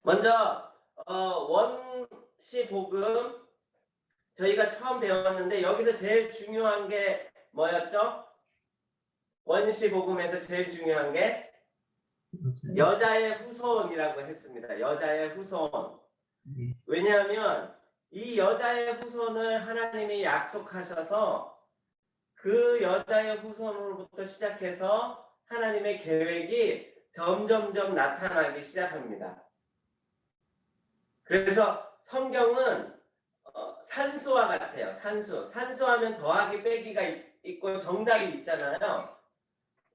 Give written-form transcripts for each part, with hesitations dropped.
먼저 원시복음 저희가 처음 배웠는데 여기서 제일 중요한 게 뭐였죠? 원시복음에서 제일 중요한 게 여자의 후손이라고 했습니다. 여자의 후손. 왜냐하면 이 여자의 후손을 하나님이 약속하셔서 그 여자의 후손으로부터 시작해서 하나님의 계획이 점점점 나타나기 시작합니다. 그래서 성경은 산수와 같아요. 산수하면 더하기 빼기가 있고 정답이 있잖아요.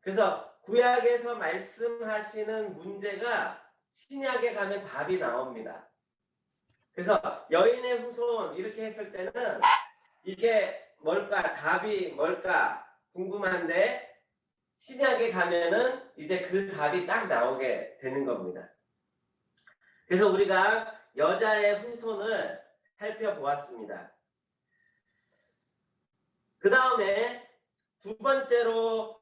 그래서 구약에서 말씀하시는 문제가 신약에 가면 답이 나옵니다. 그래서 여인의 후손 이렇게 했을 때는 이게 뭘까? 답이 뭘까? 궁금한데 신약에 가면은 이제 그 답이 딱 나오게 되는 겁니다. 그래서 우리가 여자의 후손을 살펴보았습니다. 그 다음에 두 번째로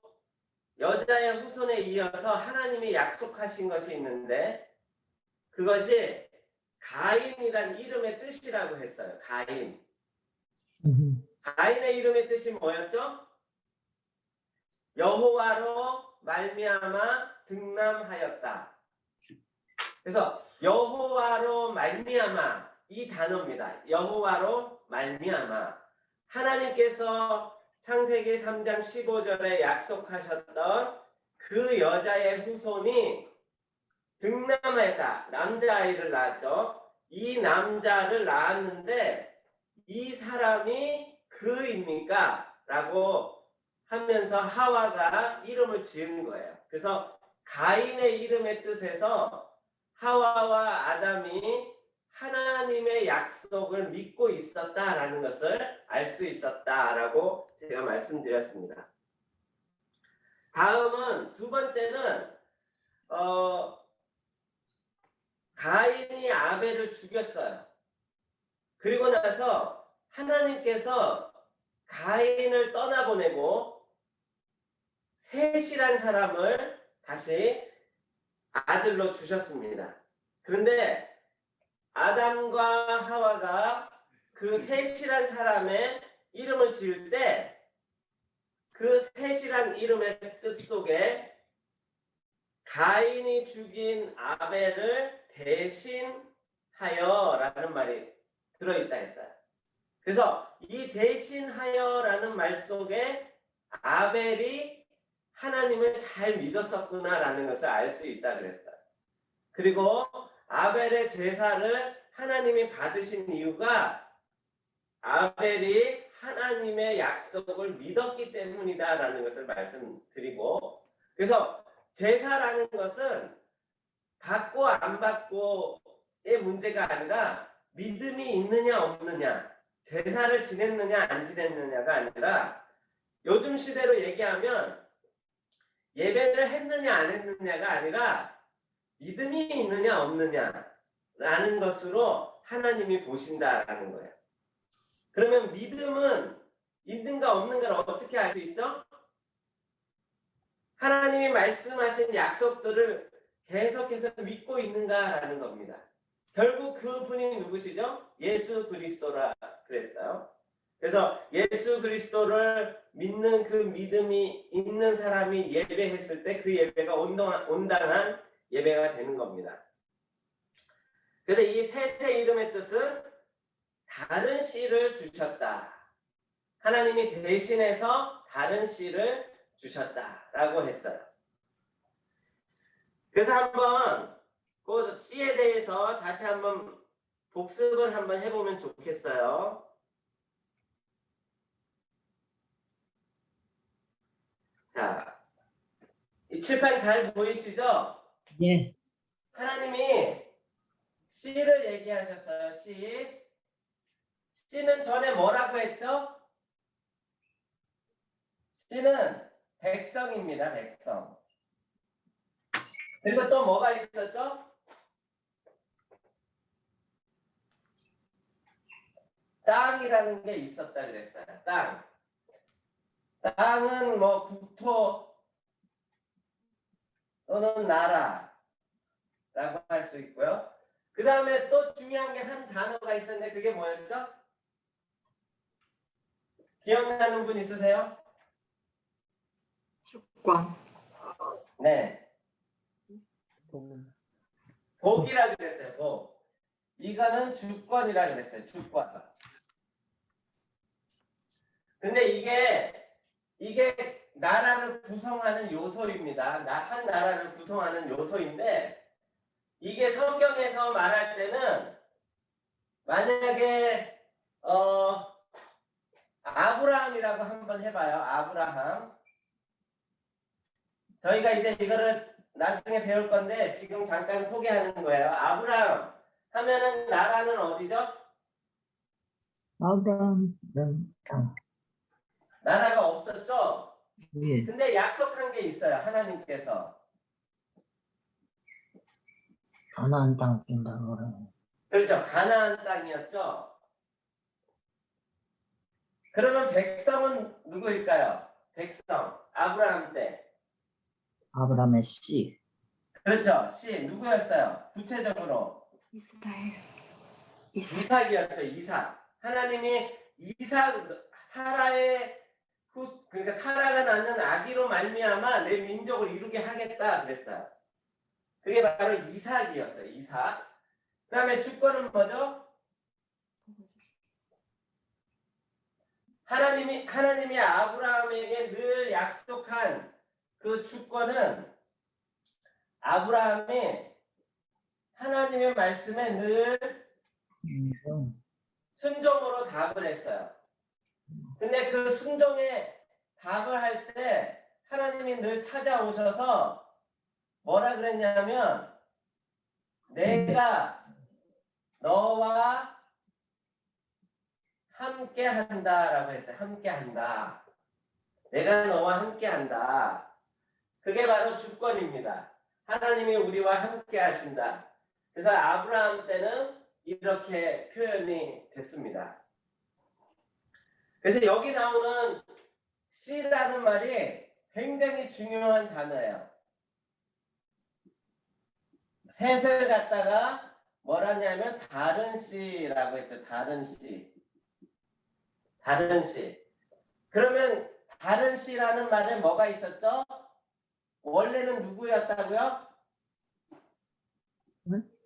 여자의 후손에 이어서 하나님이 약속하신 것이 있는데 그것이 가인이란 이름의 뜻이라고 했어요. 가인. 가인의 이름의 뜻이 뭐였죠? 여호와로 말미암아 등남하였다. 그래서 여호와로 말미암아 이 단어입니다. 여호와로 말미암아 하나님께서 창세기 3장 15절에 약속하셨던 그 여자의 후손이 등남하였다. 남자아이를 낳았죠. 이 남자를 낳았는데 이 사람이 그입니까? 라고 하면서 하와가 이름을 지은 거예요. 그래서 가인의 이름의 뜻에서 하와와 아담이 하나님의 약속을 믿고 있었다라는 것을 알 수 있었다라고 제가 말씀드렸습니다. 다음은 두 번째는 가인이 아벨을 죽였어요. 그리고 나서 하나님께서 가인을 떠나보내고 셋이란 사람을 다시 아들로 주셨습니다. 그런데 아담과 하와가 그 셋이란 사람의 이름을 지을 때 그 셋이란 이름의 뜻 속에 가인이 죽인 아벨을 대신하여 라는 말이 들어있다 했어요. 그래서 이 대신하여 라는 말 속에 아벨이 하나님을 잘 믿었었구나 라는 것을 알 수 있다 그랬어요. 그리고 아벨의 제사를 하나님이 받으신 이유가 아벨이 하나님의 약속을 믿었기 때문이다 라는 것을 말씀드리고, 그래서 제사라는 것은 받고 안 받고의 문제가 아니라 믿음이 있느냐 없느냐, 제사를 지냈느냐 안 지냈느냐가 아니라 요즘 시대로 얘기하면 예배를 했느냐 안 했느냐가 아니라 믿음이 있느냐 없느냐라는 것으로 하나님이 보신다라는 거예요. 그러면 믿음은 있는가 없는가를 어떻게 알 수 있죠? 하나님이 말씀하신 약속들을 계속해서 믿고 있는가라는 겁니다. 결국 그분이 누구시죠? 예수 그리스도라 그랬어요. 그래서 예수 그리스도를 믿는 그 믿음이 있는 사람이 예배했을 때 그 예배가 온당한 예배가 되는 겁니다. 그래서 이 셋의 이름의 뜻은 다른 씨를 주셨다. 하나님이 대신해서 다른 씨를 주셨다라고 했어요. 그래서 한번 그 씨에 대해서 다시 한번 복습을 한번 해보면 좋겠어요. 자, 이 칠판 잘 보이시죠? 예. 하나님이 씨를 얘기하셨어요. 씨. 씨는 전에 뭐라고 했죠? 씨는 백성입니다. 백성. 그리고 또 뭐가 있었죠? 땅이라는 게 있었다 그랬어요. 땅. 땅은 뭐 국토 또는 나라라고 할 수 있고요. 그 다음에 또 중요한 게 한 단어가 있었는데 그게 뭐였죠? 기억나는 분 있으세요? 주권. 네. 복이라 그랬어요. 복. 이거는 주권이라 그랬어요. 주권. 근데 이게 나라를 구성하는 요소입니다. 한 나라를 구성하는 요소인데 이게 성경에서 말할 때는 만약에 아브라함이라고 한번 해봐요. 아브라함. 저희가 이제 이거를 나중에 배울 건데 지금 잠깐 소개하는 거예요. 아브라함 하면은 나라는 어디죠? 아브라함, 나라가 없었죠? 예, 근데 약속한 게 있어요. 하나님께서. 가나안 땅 낀다고 그러네. 그렇죠. 가나안 땅이었죠. 그러면 백성은 누구일까요? 백성. 아브라함 때. 아브라함의 씨, 그렇죠. 씨 누구였어요? 구체적으로 이스라엘. 이스라엘. 이삭이었죠. 이삭. 하나님이 이삭 사라의 그러니까 사라가 낳는 아기로 말미암아 내 민족을 이루게 하겠다 그랬어요. 그게 바로 이삭이었어요. 이삭. 그다음에 주권은 뭐죠? 하나님이 아브라함에게 늘 약속한 그 주권은 아브라함이 하나님의 말씀에 늘 순종으로 답을 했어요. 근데 그 순종에 답을 할 때 하나님이 늘 찾아오셔서 뭐라 그랬냐면 내가 너와 함께 한다라고 했어요. 함께 한다. 내가 너와 함께 한다. 그게 바로 주권입니다. 하나님이 우리와 함께 하신다. 그래서 아브라함 때는 이렇게 표현이 됐습니다. 그래서 여기 나오는 씨라는 말이 굉장히 중요한 단어예요. 셋을 갖다가 뭐라냐면 다른 씨라고 했죠. 다른 씨. 다른 씨. 그러면 다른 씨라는 말에 뭐가 있었죠? 원래는 누구였다고요?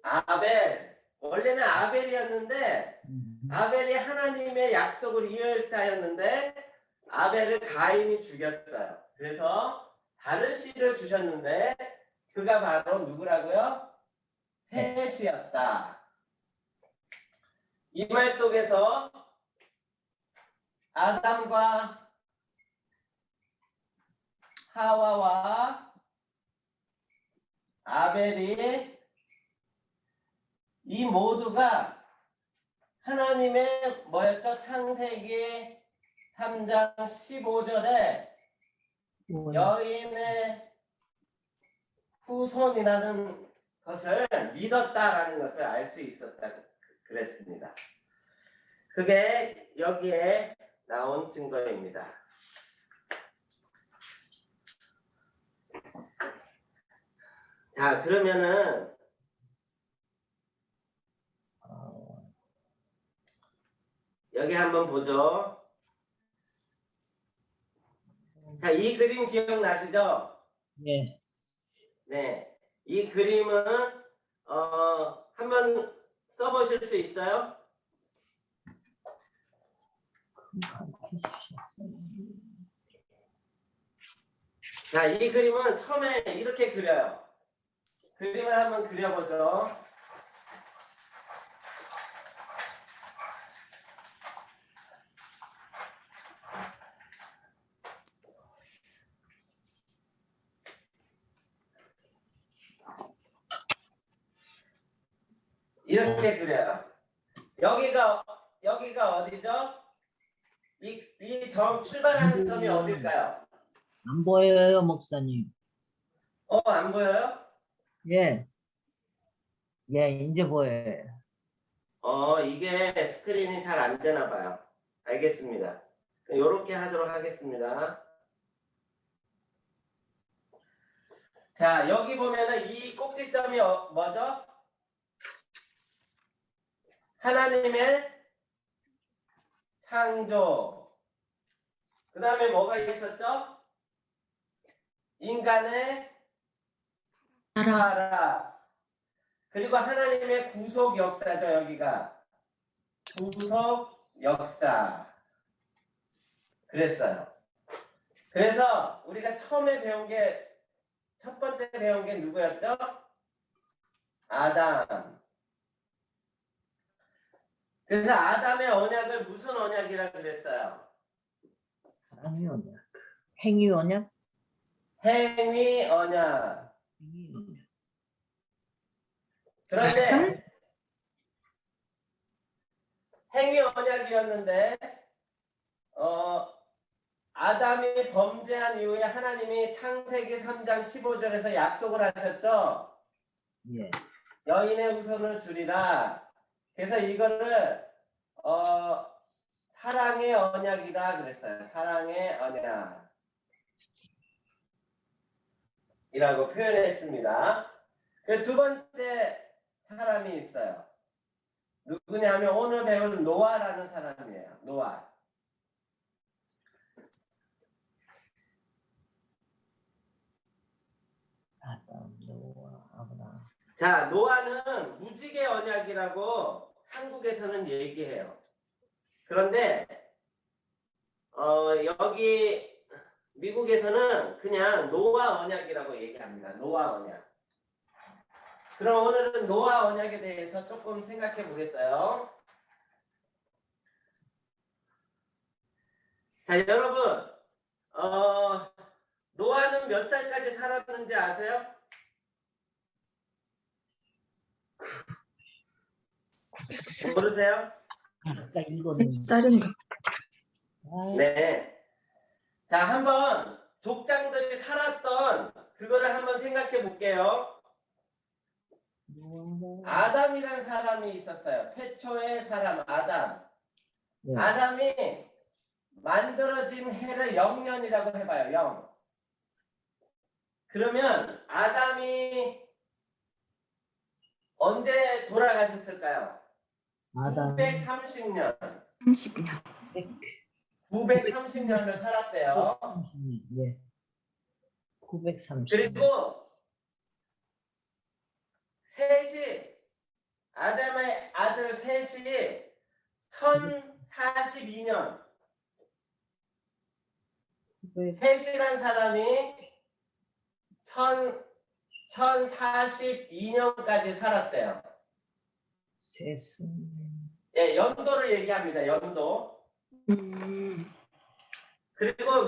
아벨. 원래는 아벨이었는데 아벨이 하나님의 약속을 이을 자였는데 아벨을 가인이 죽였어요. 그래서 다른 씨를 주셨는데 그가 바로 누구라고요? 셋이었다. 이 말 속에서 아담과 하와와 아벨이 이 모두가 하나님의 뭐였죠? 창세기 3장 15절에 여인의 후손이라는 것을 믿었다라는 것을 알 수 있었다 그랬습니다. 그게 여기에 나온 증거입니다. 자, 그러면은 여기 한번 보죠. 자, 이 그림 기억나시죠? 예, 네. 이 그림은 한번 써보실 수 있어요? 자, 이 그림은 처음에 이렇게 그려요. 그림을 한번 그려보죠. 이렇게 그려요. 여기가 어디죠? 이 점 출발하는 점이 어딜까요? 안 보여요, 목사님. 안 보여요? 예, 예, 이제 보여요. 이게 스크린이 잘 안 되나 봐요. 알겠습니다. 이렇게 하도록 하겠습니다. 자, 여기 보면은 이 꼭지점이 뭐죠? 하나님의 창조. 그 다음에 뭐가 있었죠? 인간의 타락. 그리고 하나님의 구속 역사죠. 여기가 구속 역사. 그랬어요. 그래서 우리가 처음에 배운 게 첫 번째 배운 게 누구였죠? 아담. 그래서 아담의 언약을 무슨 언약이라 그랬어요? 사랑의 언약. 행위 언약? 행위 언약. 행위 언약. 그런데 행위 언약이었는데 아담이 범죄한 이후에 하나님이 창세기 3장 15절에서 약속을 하셨죠. 예. 여인의 후손을 주리라. 그래서 이거를 사랑의 언약이다 그랬어요. 사랑의 언약 이라고 표현했습니다. 그 두 번째 사람이 있어요. 누구냐면 오늘 배울 노아라는 사람이에요. 노아. 아담, 노아, 아브라함. 자, 노아는 무지개 언약이라고 한국에서는 얘기해요. 그런데 여기 미국에서는 그냥 노아 언약이라고 얘기합니다. 노아 언약. 그럼 오늘은 노아 언약에 대해서 조금 생각해 보겠어요. 자, 여러분, 노아는 몇 살까지 살았는지 아세요? 모르세요? 아까 이거는 쌀인가? 네. 자, 한번 족장들이 살았던 그거를 한번 생각해 볼게요. 아담이라는 사람이 있었어요. 태초의 사람 아담. 예. 아담이 만들어진 해를 0년이라고 해봐요. 0. 그러면 아담이 언제 돌아가셨을까요? 아담 930년. 30년. 930년을 살았대요. 930년. 예. 930년. 그리고 셋이 아담의 아들 셋이 1042년. 셋이란 사람이 1042년까지 살았대요. 셋은 예, 연도를 얘기합니다. 연도. 그리고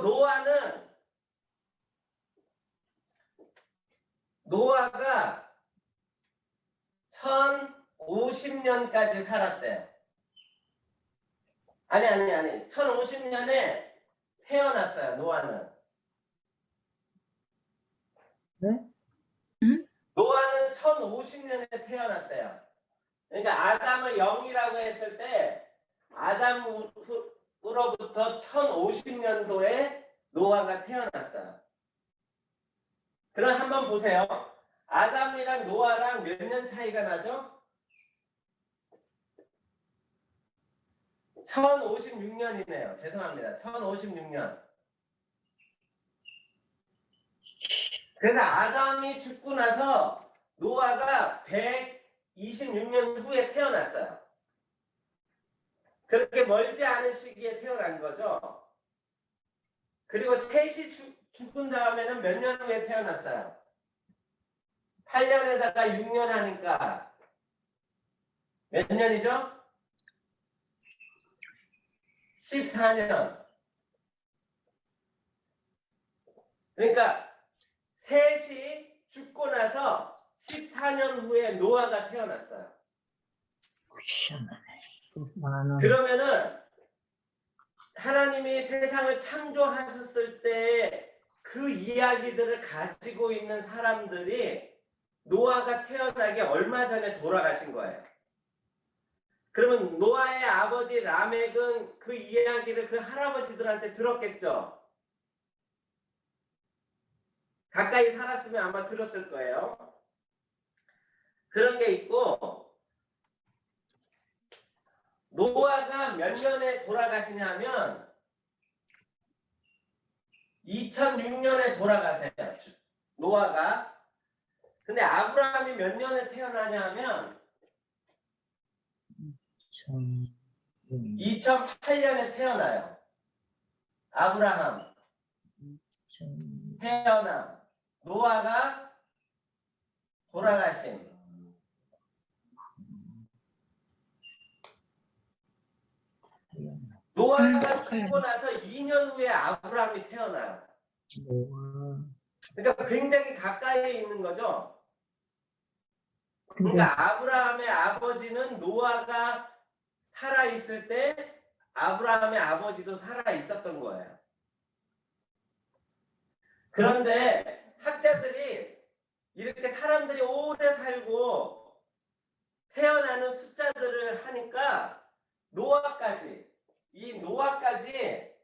노아가 1050년까지 살았대요. 아니. 1050년에 태어났어요. 노아는. 네? 노아는 1050년에 태어났대요. 그러니까 아담을 0이라고 했을 때 아담으로부터 1050년도에 노아가 태어났어요. 그럼 한번 보세요. 아담이랑 노아랑 몇 년 차이가 나죠? 1056년이네요. 죄송합니다. 1056년. 그래서 아담이 죽고 나서 노아가 126년 후에 태어났어요. 그렇게 멀지 않은 시기에 태어난 거죠. 그리고 셋이 죽은 다음에는 몇 년 후에 태어났어요. 8년에다가 6년 하니까 몇 년이죠? 14년. 그러니까 셋이 죽고 나서 14년 후에 노아가 태어났어요. 그러면은 하나님이 세상을 창조하셨을 때 그 이야기들을 가지고 있는 사람들이 노아가 태어나기 얼마 전에 돌아가신 거예요. 그러면 노아의 아버지 라멕은 그 이야기를 그 할아버지들한테 들었겠죠. 가까이 살았으면 아마 들었을 거예요. 그런 게 있고 노아가 몇 년에 돌아가시냐면 2006년에 돌아가세요. 노아가. 근데 아브라함이 몇 년에 태어나냐면 2008년에 태어나요. 아브라함 태어남. 노아가 돌아가신. 노아가 죽고 나서 2년 후에 아브라함이 태어나요. 그러니까 굉장히 가까이에 있는 거죠. 근데 그러니까 아브라함의 아버지는 노아가 살아 있을 때 아브라함의 아버지도 살아 있었던 거예요. 그런데 학자들이 이렇게 사람들이 오래 살고 태어나는 숫자들을 하니까 이 노아까지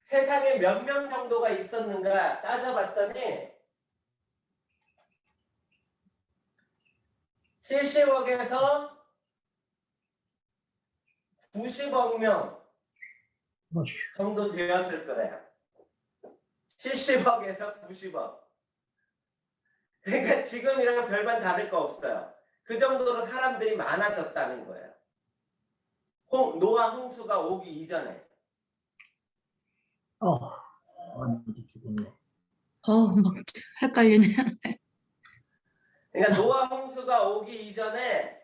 세상에 몇 명 정도가 있었는가 따져봤더니 70억에서 90억 명 정도 되었을 거예요. 70억에서 90억. 그러니까 지금이랑 별반 다를 거 없어요. 그 정도로 사람들이 많아졌다는 거예요. 노아 홍수가 오기 이전에. 완전히 죽었네. 막 헷갈리네. 그러니까 노아 홍수가 오기 이전에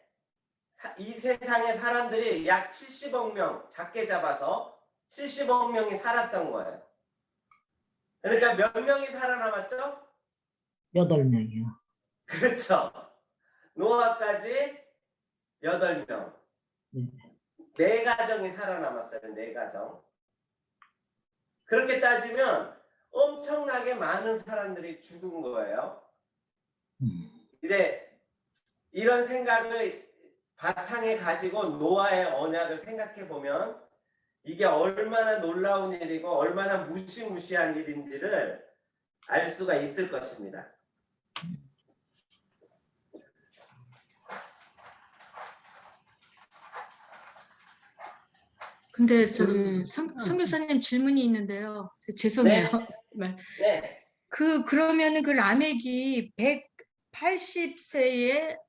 이 세상의 사람들이 약 70억 명, 작게 잡아서 70억 명이 살았던 거예요. 그러니까 몇 명이 살아남았죠? 8명이요. 그렇죠. 노아까지 8명. 네. 4가정이 살아남았어요. 4가정. 그렇게 따지면 엄청나게 많은 사람들이 죽은 거예요. 이제 이런 생각을 바탕에 가지고 노아의 언약을 생각해 보면 이게 얼마나 놀라운 일이고 얼마나 무시무시한 일인지를 알 수가 있을 것입니다. 근데 저기 성 교사님 질문이 있는데요. 죄송해요. 네. 그러면은 그 라멕이 180세에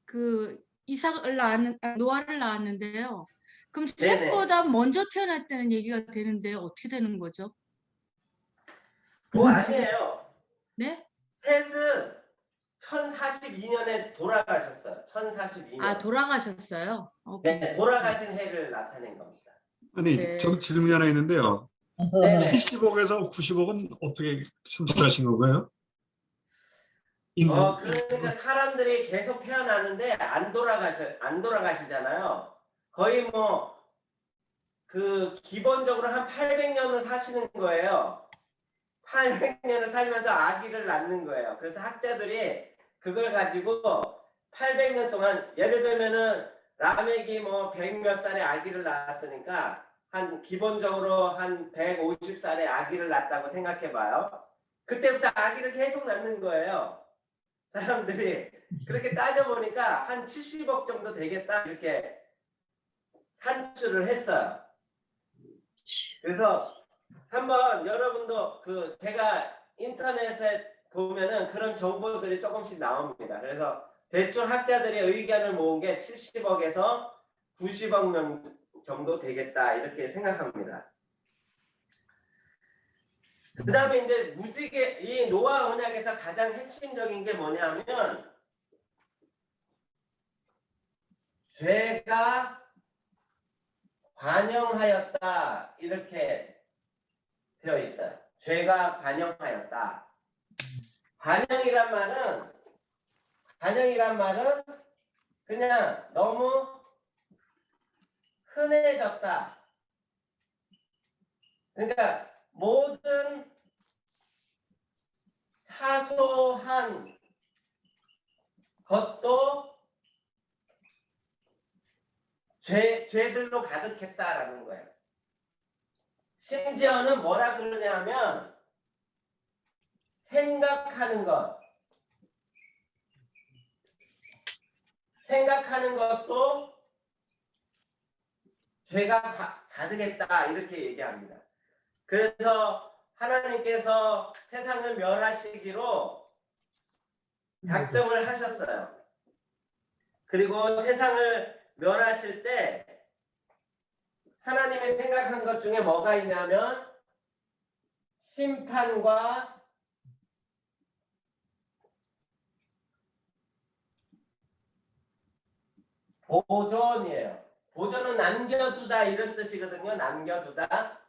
그 노아를 낳았는데요. 그럼 네네. 셋보다 먼저 태어났다는 얘기가 되는데 어떻게 되는 거죠? 아니에요. 네? 셋은 1042년에 돌아가셨어요. 1042년. 아, 돌아가셨어요? 오케이. 네, 돌아가신 해를 나타낸 겁니다. 아니, 네. 저 질문이 하나 있는데요. 네네. 70억에서 90억은 어떻게 선택하신 건가요? 그러니까 사람들이 계속 태어나는데 안 돌아가시잖아요. 거의 기본적으로 한 800년을 사시는 거예요. 800년을 살면서 아기를 낳는 거예요. 그래서 학자들이 그걸 가지고 800년 동안 예를 들면은 라멕이 100몇 살에 아기를 낳았으니까 기본적으로 한 150살에 아기를 낳았다고 생각해 봐요. 그때부터 아기를 계속 낳는 거예요. 사람들이 그렇게 따져보니까 한 70억 정도 되겠다 이렇게 산출을 했어요. 그래서 한번 여러분도 제가 인터넷에 보면은 그런 정보들이 조금씩 나옵니다. 그래서 대충 학자들의 의견을 모은 게 70억에서 90억 명 정도 되겠다 이렇게 생각합니다. 그 다음에 이제 이 노아 언약에서 가장 핵심적인 게 뭐냐면 죄가 관영하였다 이렇게 되어 있어요. 죄가 관영하였다. 관영이란 말은 그냥 너무 흔해졌다. 그러니까 모든 사소한 것도 죄들로 가득했다라는 거예요. 심지어는 뭐라 그러냐면 생각하는 것도 죄가 가득했다 이렇게 얘기합니다. 그래서 하나님께서 세상을 멸하시기로 작정을 하셨어요. 그리고 세상을 멸하실 때 하나님이 생각한 것 중에 뭐가 있냐면 심판과 보존이에요. 보존은 남겨두다 이런 뜻이거든요. 남겨두다.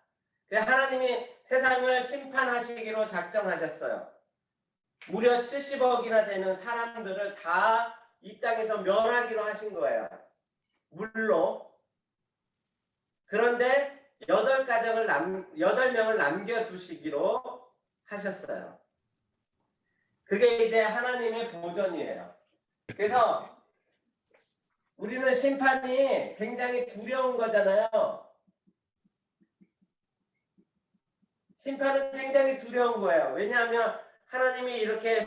하나님이 세상을 심판하시기로 작정하셨어요. 무려 70억이나 되는 사람들을 다 이 땅에서 멸하기로 하신 거예요. 물로. 그런데 8명을 남겨두시기로 하셨어요. 그게 이제 하나님의 보존이에요. 그래서 우리는 심판이 굉장히 두려운 거잖아요. 심판은 굉장히 두려운 거예요. 왜냐하면 하나님이 이렇게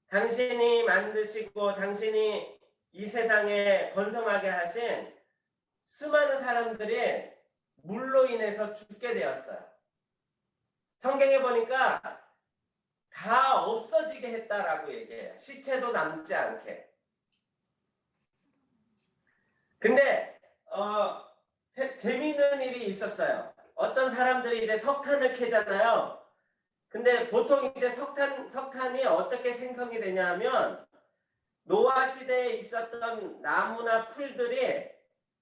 당신이 만드시고 당신이 이 세상에 번성하게 하신 수많은 사람들이 물로 인해서 죽게 되었어요. 성경에 보니까 다 없어지게 했다라고 얘기해요. 시체도 남지 않게. 근데 재미있는 일이 있었어요. 어떤 사람들이 이제 석탄을 캐잖아요. 근데 보통 이제 석탄이 어떻게 생성이 되냐 하면 노아 시대에 있었던 나무나 풀들이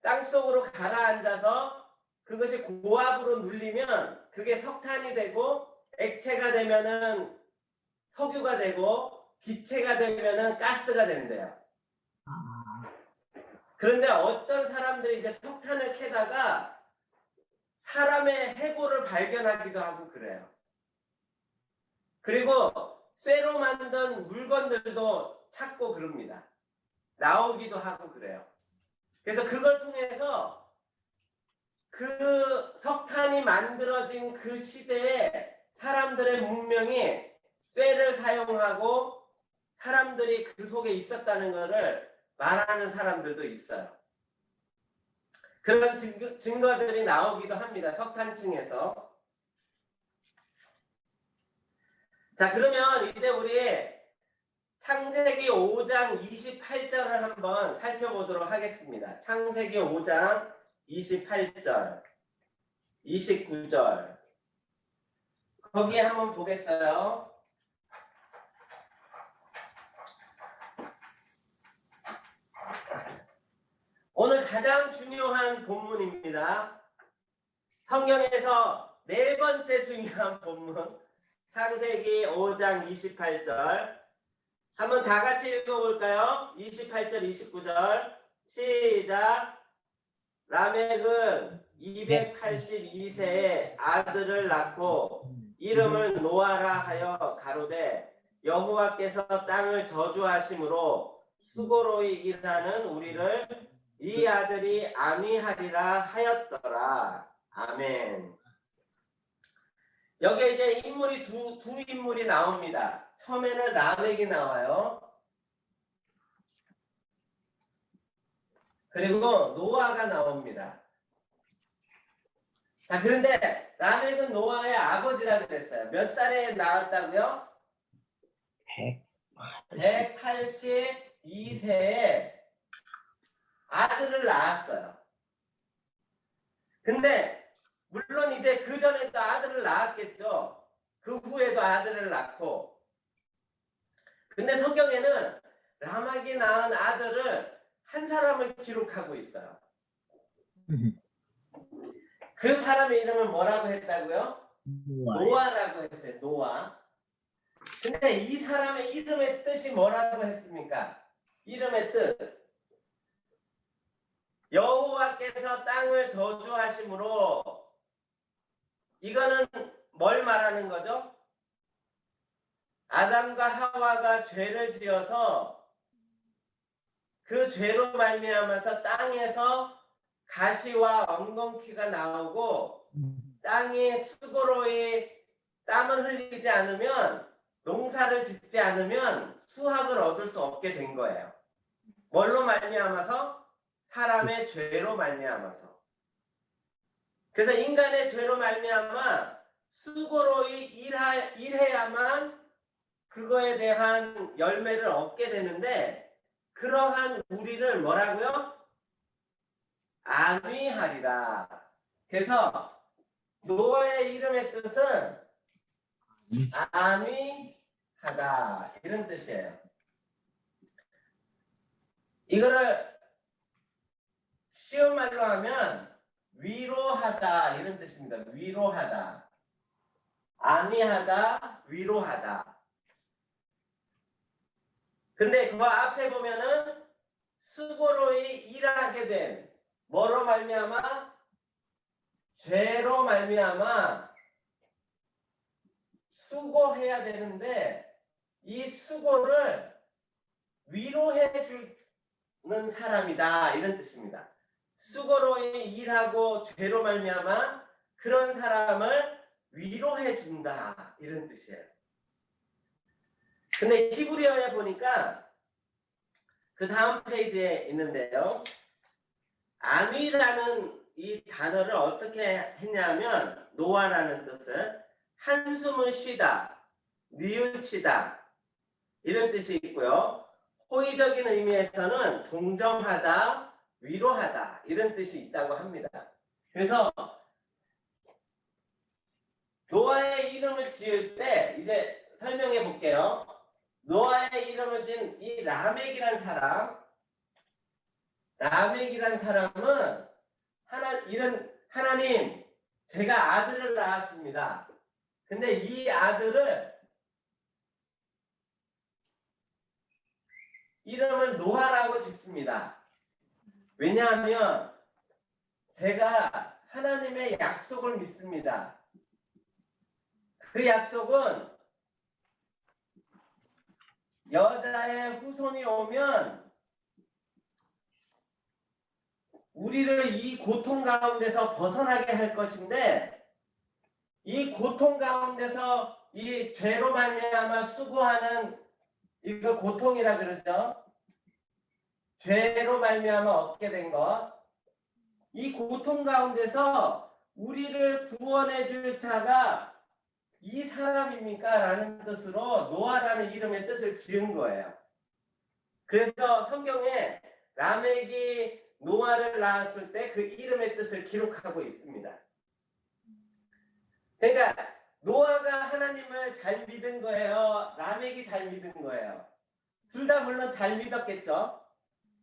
땅속으로 가라앉아서 그것이 고압으로 눌리면 그게 석탄이 되고 액체가 되면은 석유가 되고 기체가 되면은 가스가 된대요. 그런데 어떤 사람들이 이제 석탄을 캐다가 사람의 해골을 발견하기도 하고 그래요. 그리고 쇠로 만든 물건들도 찾고 그럽니다. 나오기도 하고 그래요. 그래서 그걸 통해서 그 석탄이 만들어진 그 시대에 사람들의 문명이 쇠를 사용하고 사람들이 그 속에 있었다는 것을 말하는 사람들도 있어요. 그런 증거들이 나오기도 합니다. 석탄층에서. 자, 그러면 이제 우리 창세기 5장 28절을 한번 살펴보도록 하겠습니다. 창세기 5장 28절, 29절. 거기에 한번 보겠어요. 오늘 가장 중요한 본문입니다. 성경에서 네 번째 중요한 본문. 창세기 5장 28절. 한번 다 같이 읽어볼까요? 28절, 29절. 시작. 라멕은 282세에 아들을 낳고 이름을 노아라 하여 가로되 여호와께서 땅을 저주하심으로 수고로이 일하는 우리를 이 아들이 안위하리라 하였더라. 아멘. 여기에 이제 인물이 두 인물이 나옵니다. 처음에는 라멕이 나와요. 그리고 노아가 나옵니다. 자, 그런데 라멕은 노아의 아버지라 그랬어요. 몇 살에 나왔다고요? 182세에 아들을 낳았어요. 근데 물론 이제 그 전에도 아들을 낳았겠죠. 그 후에도 아들을 낳고. 근데 성경에는 라멕이 낳은 아들을 한 사람을 기록하고 있어요. 그 사람의 이름을 뭐라고 했다고요? 노아라고 했어요. 노아. 근데 이 사람의 이름의 뜻이 뭐라고 했습니까? 이름의 뜻. 여호와께서 땅을 저주하심으로 이거는 뭘 말하는 거죠? 아담과 하와가 죄를 지어서 그 죄로 말미암아서 땅에서 가시와 엉겅퀴가 나오고 땅이 수고로이 땀을 흘리지 않으면 농사를 짓지 않으면 수확을 얻을 수 없게 된 거예요. 뭘로 말미암아서? 사람의 죄로 말미암아서. 그래서 인간의 죄로 말미암아 수고로 일해야만 그거에 대한 열매를 얻게 되는데 그러한 우리를 뭐라고요? 안위하리라. 그래서 노아의 이름의 뜻은 안위하다 이런 뜻이에요. 이거를 쉬운 말로 하면 위로하다 이런 뜻입니다. 위로하다. 안위하다, 위로하다. 근데 그 앞에 보면은 수고로이 일하게 된 뭐로 말미암아? 죄로 말미암아 수고해야 되는데 이 수고를 위로해 주는 사람이다 이런 뜻입니다. 수고로 일하고 죄로 말미암아 그런 사람을 위로해 준다 이런 뜻이에요. 근데 히브리어에 보니까 그 다음 페이지에 있는데요. 안위라는 이 단어를 어떻게 했냐면 노아라는 뜻을 한숨을 쉬다, 뉘우치다 이런 뜻이 있고요. 호의적인 의미에서는 동정하다, 위로하다 이런 뜻이 있다고 합니다. 그래서 노아의 이름을 지을 때 이제 설명해 볼게요. 노아의 이름을 지은 이 라멕이란 사람은 하나님 제가 아들을 낳았습니다. 근데 이 아들을 이름을 노아라고 짓습니다. 왜냐하면 제가 하나님의 약속을 믿습니다. 그 약속은 여자의 후손이 오면 우리를 이 고통 가운데서 벗어나게 할 것인데 이 고통 가운데서 이 죄로 말미암아 수고하는 이걸 고통이라 그러죠. 죄로 말미암아 얻게 된 것. 이 고통 가운데서 우리를 구원해 줄 자가 이 사람입니까? 라는 뜻으로 노아라는 이름의 뜻을 지은 거예요. 그래서 성경에 라멕이 노아를 낳았을 때 그 이름의 뜻을 기록하고 있습니다. 그러니까 노아가 하나님을 잘 믿은 거예요? 라멕이 잘 믿은 거예요? 둘 다 물론 잘 믿었겠죠?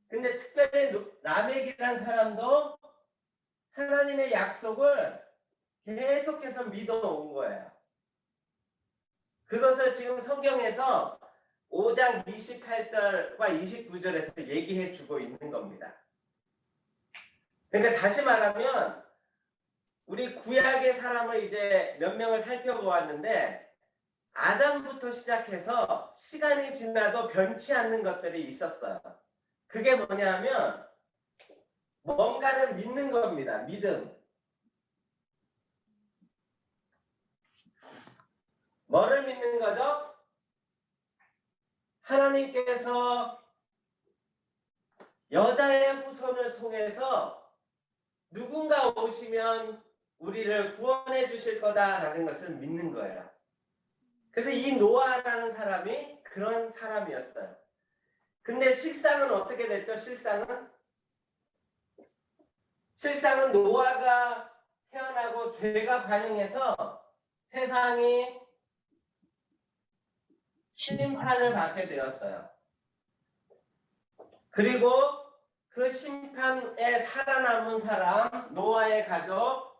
근데 특별히 라멕이라는 사람도 하나님의 약속을 계속해서 믿어온 거예요. 그것을 지금 성경에서 5장 28절과 29절에서 얘기해 주고 있는 겁니다. 그러니까 다시 말하면 우리 구약의 사람을 이제 몇 명을 살펴보았는데 아담부터 시작해서 시간이 지나도 변치 않는 것들이 있었어요. 그게 뭐냐면 뭔가를 믿는 겁니다. 믿음. 뭐를 믿는 거죠? 하나님께서 여자의 후손을 통해서 누군가 오시면 우리를 구원해 주실 거다라는 것을 믿는 거예요. 그래서 이 노아라는 사람이 그런 사람이었어요. 근데 실상은 어떻게 됐죠? 실상은 노아가 태어나고 죄가 반영해서 세상이 심판을 받게 되었어요. 그리고 그 심판에 살아남은 사람, 노아의 가족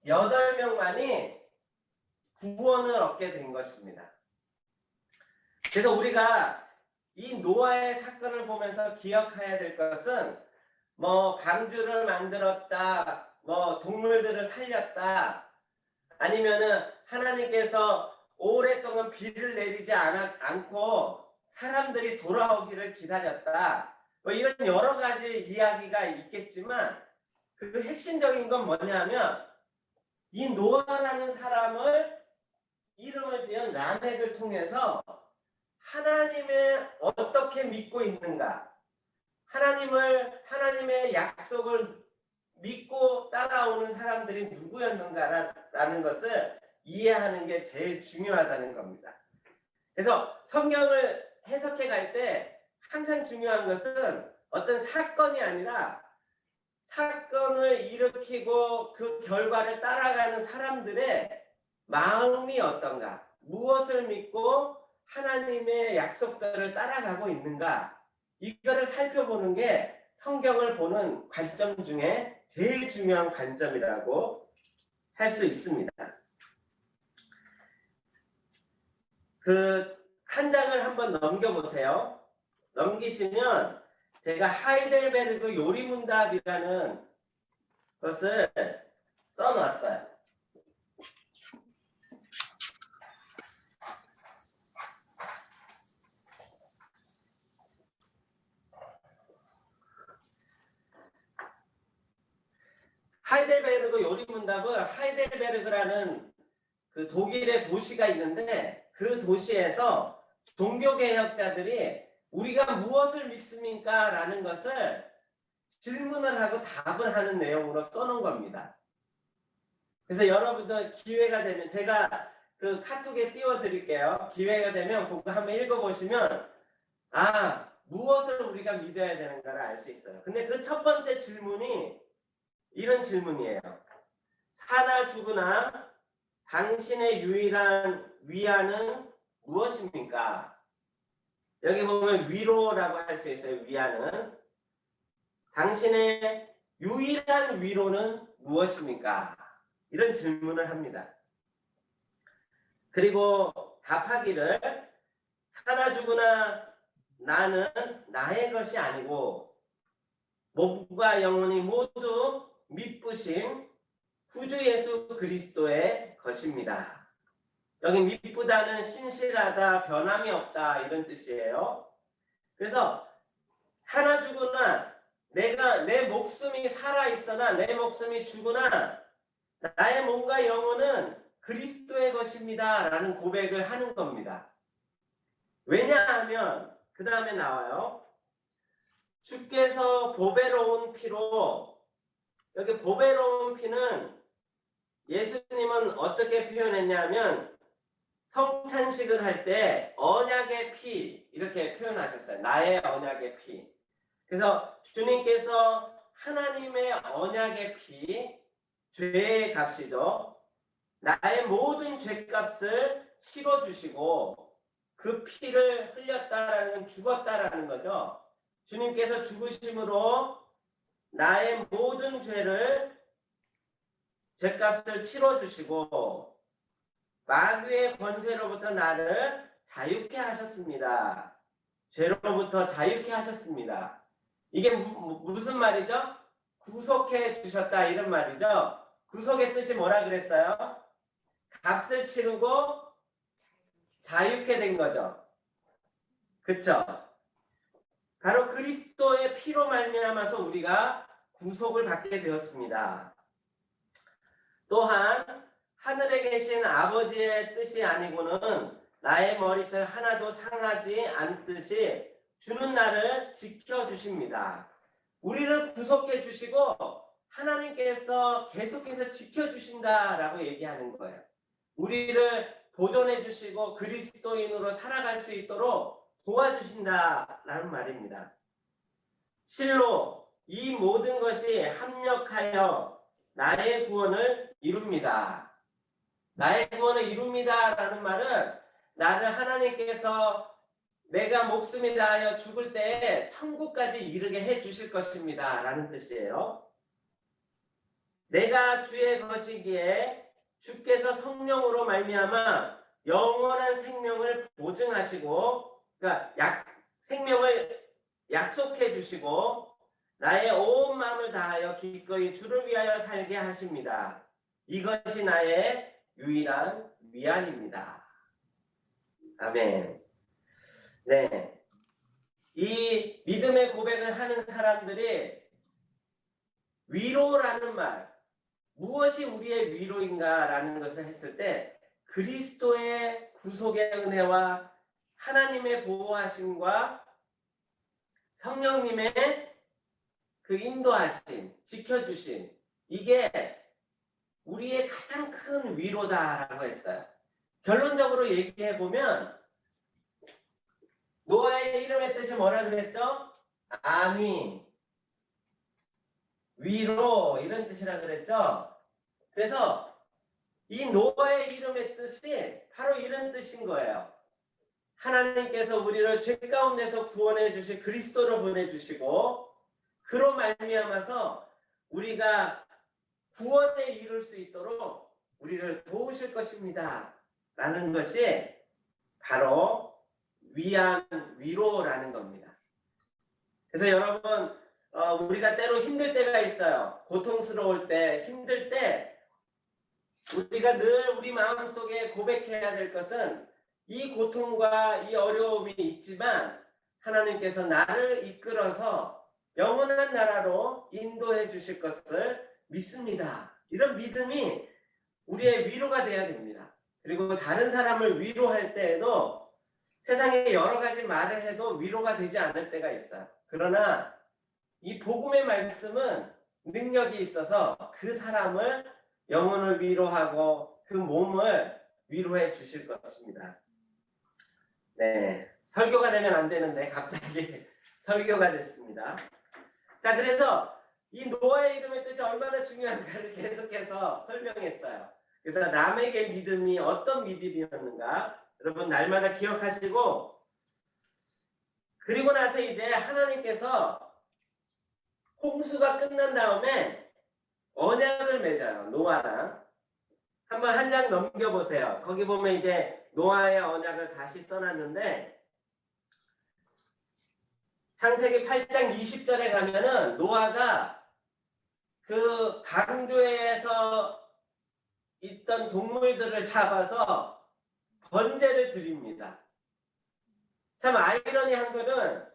8명만이 구원을 얻게 된 것입니다. 그래서 우리가 이 노아의 사건을 보면서 기억해야 될 것은 뭐 방주를 만들었다, 뭐 동물들을 살렸다, 아니면은 하나님께서 오랫동안 비를 내리지 않고 사람들이 돌아오기를 기다렸다. 뭐 이런 여러 가지 이야기가 있겠지만 그 핵심적인 건 뭐냐면 이 노아라는 사람을 이름을 지은 라멕을 통해서 하나님을 어떻게 믿고 있는가, 하나님의 약속을 믿고 따라오는 사람들이 누구였는가라는 것을 이해하는 게 제일 중요하다는 겁니다. 그래서 성경을 해석해 갈 때 항상 중요한 것은 어떤 사건이 아니라 사건을 일으키고 그 결과를 따라가는 사람들의 마음이 어떤가, 무엇을 믿고 하나님의 약속들을 따라가고 있는가, 이거를 살펴보는 게 성경을 보는 관점 중에 제일 중요한 관점이라고 할 수 있습니다. 그 한 장을 한번 넘겨보세요. 넘기시면 제가 하이델베르그 요리문답이라는 것을 써놨어요. 하이델베르그 요리문답은 하이델베르그라는 그 독일의 도시가 있는데 그 도시에서 종교개혁자들이 우리가 무엇을 믿습니까? 라는 것을 질문을 하고 답을 하는 내용으로 써놓은 겁니다. 그래서 여러분들 기회가 되면 제가 그 카톡에 띄워드릴게요. 기회가 되면 그거 한번 읽어보시면 무엇을 우리가 믿어야 되는가를 알 수 있어요. 근데 그 첫 번째 질문이 이런 질문이에요. 사나 죽으나 당신의 유일한 위안은 무엇입니까? 여기 보면 위로라고 할 수 있어요. 위안은. 당신의 유일한 위로는 무엇입니까? 이런 질문을 합니다. 그리고 답하기를 사나 죽으나 나는 나의 것이 아니고 몸과 영혼이 모두 미쁘신 구주 예수 그리스도의 것입니다. 여기 미쁘다는 신실하다, 변함이 없다 이런 뜻이에요. 그래서 사나 죽으나 내 목숨이 살아있으나 내 목숨이 죽으나 나의 몸과 영혼은 그리스도의 것입니다 라는 고백을 하는 겁니다. 왜냐하면 그 다음에 나와요. 주께서 보배로운 피로, 여기 보배로운 피는 예수님은 어떻게 표현했냐면 성찬식을 할 때 언약의 피 이렇게 표현하셨어요. 나의 언약의 피. 그래서 주님께서 하나님의 언약의 피, 죄의 값이죠. 나의 모든 죄값을 치러주시고 그 피를 흘렸다라는 건 죽었다라는 거죠. 주님께서 죽으심으로 나의 모든 죄값을 치러주시고 마귀의 권세로부터 나를 자유케 하셨습니다. 죄로부터 자유케 하셨습니다. 이게 무슨 말이죠? 구속해 주셨다 이런 말이죠. 구속의 뜻이 뭐라 그랬어요? 값을 치르고 자유케 된 거죠. 그쵸? 바로 그리스도의 피로 말미암아서 우리가 구속을 받게 되었습니다. 또한 하늘에 계신 아버지의 뜻이 아니고는 나의 머리털 하나도 상하지 않듯이 주는 나를 지켜주십니다. 우리를 구속해 주시고 하나님께서 계속해서 지켜주신다라고 얘기하는 거예요. 우리를 보존해 주시고 그리스도인으로 살아갈 수 있도록 도와주신다라는 말입니다. 실로 이 모든 것이 합력하여 나의 구원을 이룹니다. 나의 구원을 이룹니다 라는 말은 나를 하나님께서 내가 목숨이 다하여 죽을 때에 천국까지 이르게 해 주실 것입니다 라는 뜻이에요. 내가 주의 것이기에 주께서 성령으로 말미암아 영원한 생명을 보증하시고 그러니까 생명을 약속해 주시고 나의 온 마음을 다하여 기꺼이 주를 위하여 살게 하십니다. 이것이 나의 유일한 위안입니다. 아멘. 네, 이 믿음의 고백을 하는 사람들이 위로라는 말, 무엇이 우리의 위로인가라는 것을 했을 때 그리스도의 구속의 은혜와 하나님의 보호하심과 성령님의 그 인도하심, 지켜주심, 이게 우리의 가장 큰 위로다라고 했어요. 결론적으로 얘기해 보면 노아의 이름의 뜻이 뭐라 그랬죠? 안위, 위로, 이런 뜻이라 그랬죠. 그래서 이 노아의 이름의 뜻이 바로 이런 뜻인 거예요. 하나님께서 우리를 죄 가운데서 구원해 주실 그리스도로 보내주시고 그로 말미암아서 우리가 구원에 이룰 수 있도록 우리를 도우실 것입니다 라는 것이 바로 위안, 위로라는 겁니다. 그래서 여러분, 우리가 때로 힘들 때가 있어요. 고통스러울 때, 힘들 때 우리가 늘 우리 마음속에 고백해야 될 것은 이 고통과 이 어려움이 있지만 하나님께서 나를 이끌어서 영원한 나라로 인도해 주실 것을 믿습니다. 이런 믿음이 우리의 위로가 돼야 됩니다. 그리고 다른 사람을 위로할 때에도 세상에 여러 가지 말을 해도 위로가 되지 않을 때가 있어요. 그러나 이 복음의 말씀은 능력이 있어서 그 사람을 영혼을 위로하고 그 몸을 위로해 주실 것입니다. 네, 설교가 되면 안 되는데 갑자기 설교가 됐습니다. 자, 그래서 이 노아의 이름의 뜻이 얼마나 중요한가를 계속해서 설명했어요. 그래서 남에게 믿음이 어떤 믿음이었는가 여러분 날마다 기억하시고, 그리고 나서 이제 하나님께서 홍수가 끝난 다음에 언약을 맺어요. 노아랑. 한번 한 장 넘겨보세요. 거기 보면 이제 노아의 언약을 다시 써놨는데 창세기 8장 20절에 가면은 노아가 그 강조에서 있던 동물들을 잡아서 번제를 드립니다. 참 아이러니한 거는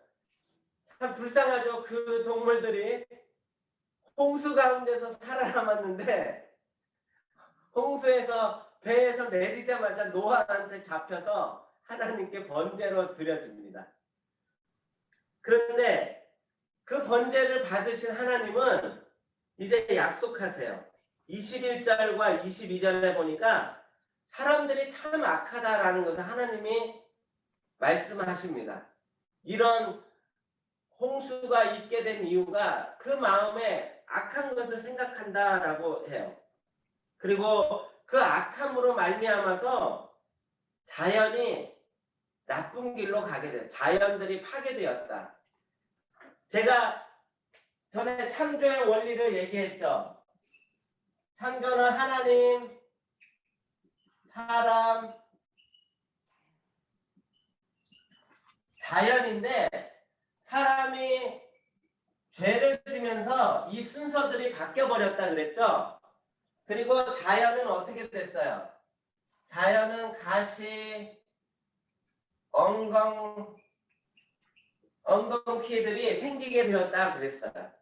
참 불쌍하죠. 그 동물들이 홍수 가운데서 살아남았는데 홍수에서 배에서 내리자마자 노아한테 잡혀서 하나님께 번제로 드려집니다. 그런데 그 번제를 받으신 하나님은 이제 약속하세요. 21절과 22절에 보니까 사람들이 참 악하다라는 것을 하나님이 말씀하십니다. 이런 홍수가 있게 된 이유가 그 마음에 악한 것을 생각한다라고 해요. 그리고 그 악함으로 말미암아서 자연이 나쁜 길로 가게 돼요. 자연들이 파괴되었다. 제가 전에 창조의 원리를 얘기했죠. 창조는 하나님, 사람, 자연인데 사람이 죄를 지면서 이 순서들이 바뀌어버렸다 그랬죠. 그리고 자연은 어떻게 됐어요? 자연은 가시, 엉겅퀴들이 생기게 되었다 그랬어요.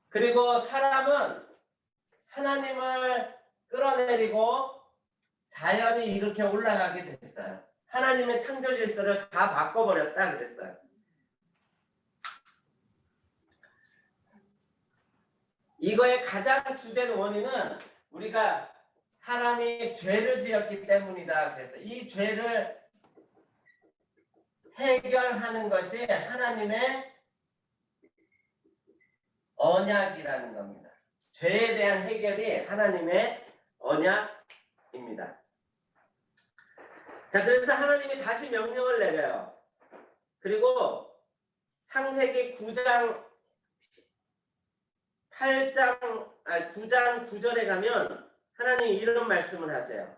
그리고 사람은 하나님을 끌어내리고 자연이 이렇게 올라가게 됐어요. 하나님의 창조 질서를 다 바꿔버렸다 그랬어요. 이거의 가장 주된 원인은 우리가 사람이 죄를 지었기 때문이다 그래서 이 죄를 해결하는 것이 하나님의 언약이라는 겁니다. 죄에 대한 해결이 하나님의 언약입니다. 자, 그래서 하나님이 다시 명령을 내려요. 그리고 창세기 9장 9절에 가면 하나님이 이런 말씀을 하세요.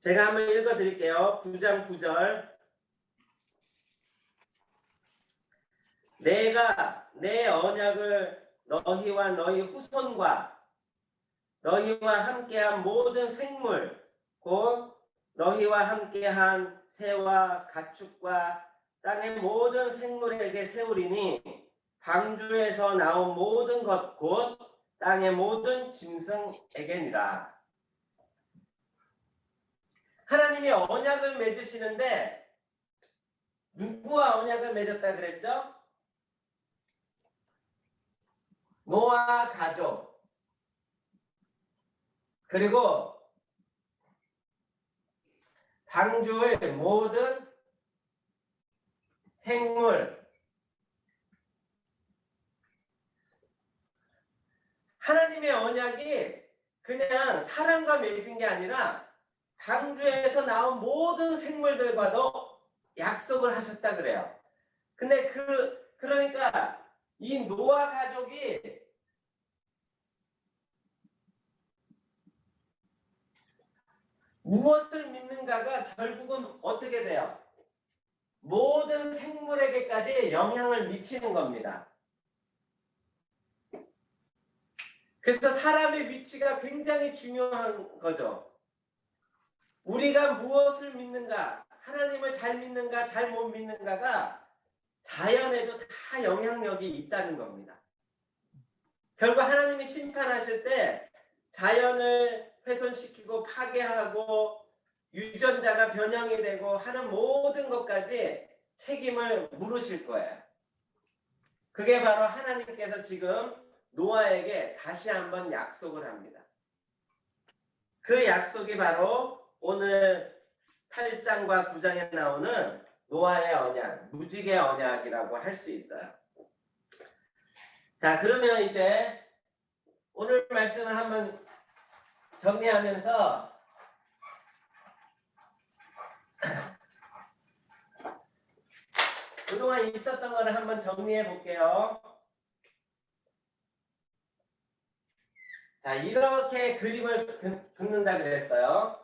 제가 한번 읽어드릴게요. 9장 9절. 내가 내 언약을 너희와 너희 후손과 너희와 함께한 모든 생물 곧 너희와 함께한 새와 가축과 땅의 모든 생물에게 세우리니 방주에서 나온 모든 것 곧 땅의 모든 짐승에게니라. 하나님이 언약을 맺으시는데 누구와 언약을 맺었다 그랬죠? 노아 가족. 그리고 방주의 모든 생물. 하나님의 언약이 그냥 사람과 맺은 게 아니라 방주에서 나온 모든 생물들과도 약속을 하셨다 그래요. 근데 그러니까 이 노아 가족이 무엇을 믿는가가 결국은 어떻게 돼요? 모든 생물에게까지 영향을 미치는 겁니다. 그래서 사람의 위치가 굉장히 중요한 거죠. 우리가 무엇을 믿는가, 하나님을 잘 믿는가, 잘 못 믿는가가 자연에도 다 영향력이 있다는 겁니다. 결국 하나님이 심판하실 때 자연을 훼손시키고 파괴하고 유전자가 변형이 되고 하는 모든 것까지 책임을 물으실 거예요. 그게 바로 하나님께서 지금 노아에게 다시 한번 약속을 합니다. 그 약속이 바로 오늘 8장과 9장에 나오는 노아의 언약, 무지개 언약이라고 할 수 있어요. 자, 그러면 이제 오늘 말씀을 한번 정리하면서 그동안 있었던 거를 한번 정리해 볼게요. 자, 이렇게 그림을 긋는다 그랬어요.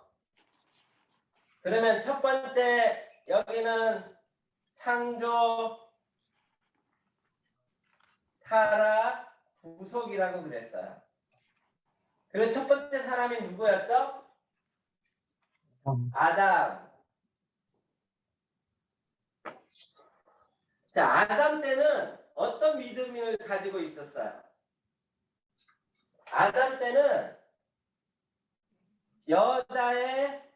그러면 첫 번째 여기는 창조, 타락, 구속이라고 그랬어요. 그리고 첫 번째 사람이 누구였죠? 아담. 자, 아담 때는 어떤 믿음을 가지고 있었어요? 아담 때는 여자의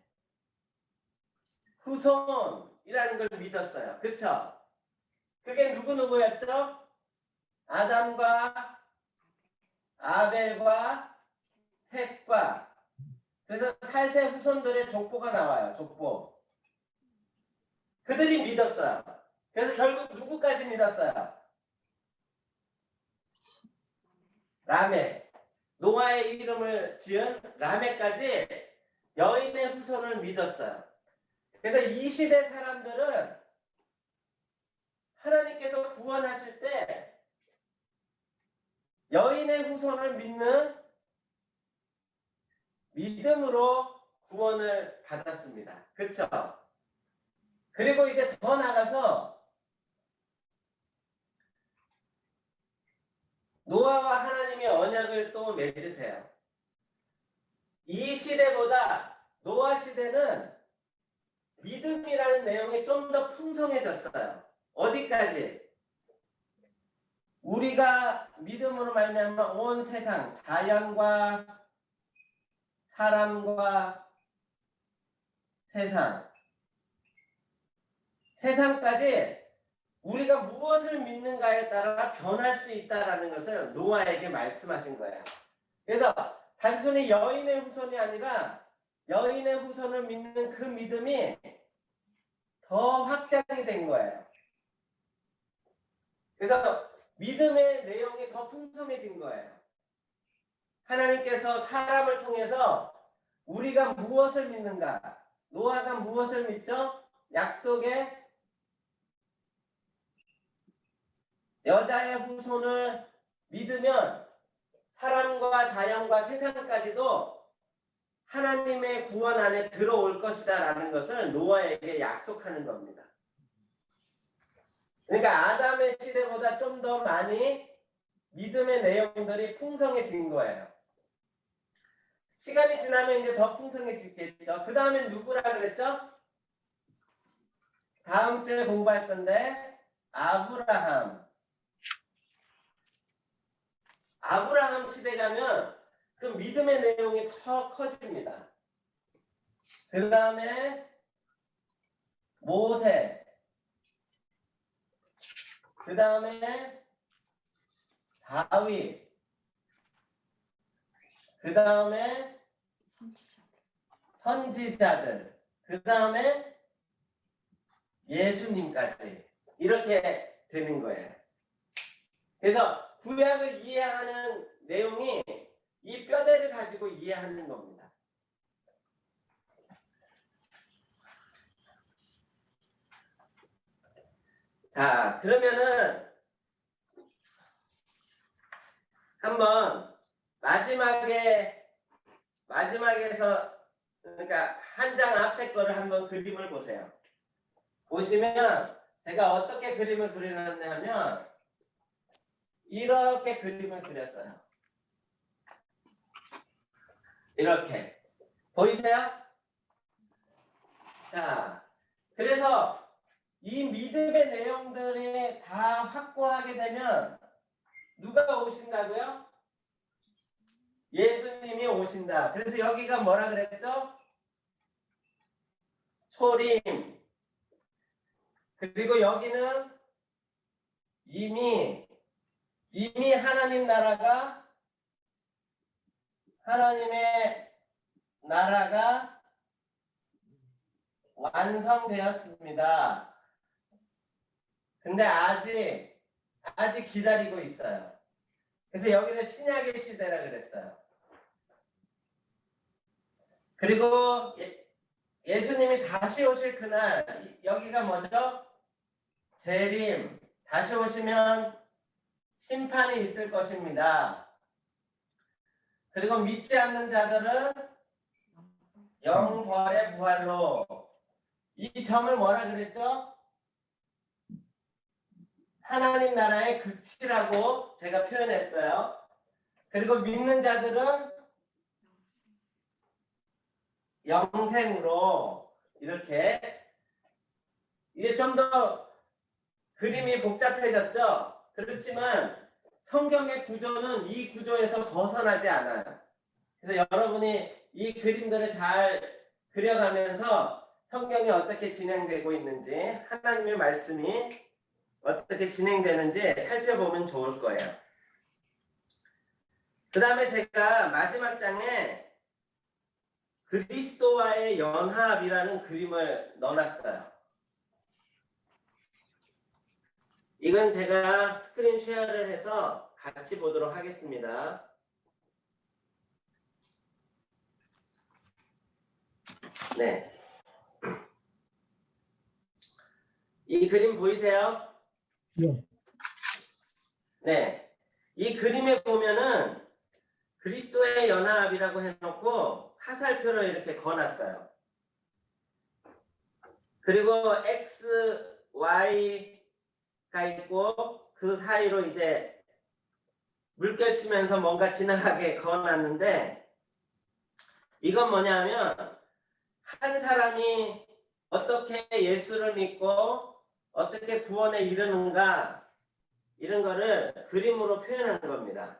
후손이라는 걸 믿었어요. 그쵸? 그게 누구였죠? 아담과 아벨과 셋과. 그래서 셋의 후손들의 족보가 나와요. 족보. 그들이 믿었어요. 그래서 결국 누구까지 믿었어요? 라멕. 노아의 이름을 지은 라멕까지 여인의 후손을 믿었어요. 그래서 이 시대 사람들은 하나님께서 구원하실 때 여인의 후손을 믿는 믿음으로 구원을 받았습니다. 그렇죠? 그리고 이제 더 나가서 노아와 하나님의 언약을 또 맺으세요. 이 시대보다 노아 시대는 믿음이라는 내용이 좀 더 풍성해졌어요. 어디까지? 우리가 믿음으로 말미암아 온 세상, 자연과 사람과 세상까지 우리가 무엇을 믿는가에 따라 변할 수 있다라는 것을 노아에게 말씀하신 거예요. 그래서 단순히 여인의 후손이 아니라 여인의 후손을 믿는 그 믿음이 더 확장이 된 거예요. 그래서 믿음의 내용이 더 풍성해진 거예요. 하나님께서 사람을 통해서 우리가 무엇을 믿는가? 노아가 무엇을 믿죠? 약속의 여자의 후손을 믿으면 사람과 자연과 세상까지도 하나님의 구원 안에 들어올 것이다 라는 것을 노아에게 약속하는 겁니다. 그러니까 아담의 시대보다 좀 더 많이 믿음의 내용들이 풍성해진 거예요. 시간이 지나면 이제 더 풍성해지겠죠. 그 다음에 누구라 그랬죠? 다음 주에 공부할 건데 아브라함. 아브라함 시대라면 그 믿음의 내용이 더 커집니다. 그 다음에 모세, 그 다음에 다윗, 그 다음에 선지자들, 그 다음에 예수님까지 이렇게 되는 거예요. 그래서 구약을 이해하는 내용이 이 뼈대를 가지고 이해하는 겁니다. 자, 그러면은 한번 마지막에서 그러니까 한 장 앞에 거를 한번 그림을 보세요. 보시면 제가 어떻게 그림을 그려놨냐면 이렇게 그림을 그렸어요. 이렇게 보이세요? 자, 그래서 이 믿음의 내용들이 다 확고하게 되면 누가 오신다고요? 예수님이 오신다. 그래서 여기가 뭐라 그랬죠? 초림. 그리고 여기는 이미 하나님의 나라가 완성되었습니다. 근데 아직 기다리고 있어요. 그래서 여기는 신약의 시대라 그랬어요. 그리고 예수님이 다시 오실 그날, 여기가 뭐죠? 재림. 다시 오시면 심판이 있을 것입니다. 그리고 믿지 않는 자들은 영벌의 부활로. 이 점을 뭐라 그랬죠? 하나님 나라의 극치라고 제가 표현했어요. 그리고 믿는 자들은 영생으로. 이렇게 이게 좀 더 그림이 복잡해졌죠? 그렇지만 성경의 구조는 이 구조에서 벗어나지 않아요. 그래서 여러분이 이 그림들을 잘 그려가면서 성경이 어떻게 진행되고 있는지, 하나님의 말씀이 어떻게 진행되는지 살펴보면 좋을 거예요. 그 다음에 제가 마지막 장에 그리스도와의 연합이라는 그림을 넣어놨어요. 이건 제가 스크린 쉐어를 해서 같이 보도록 하겠습니다. 네. 이 그림 보이세요? 예. 네. 이 그림에 보면은 그리스도의 연합이라고 해놓고 화살표를 이렇게 그어놨어요. 그리고 X, Y가 있고 그 사이로 이제 물결 치면서 뭔가 지나가게 그어놨는데, 이건 뭐냐면 한 사람이 어떻게 예수를 믿고 어떻게 구원에 이르는가, 이런 거를 그림으로 표현하는 겁니다.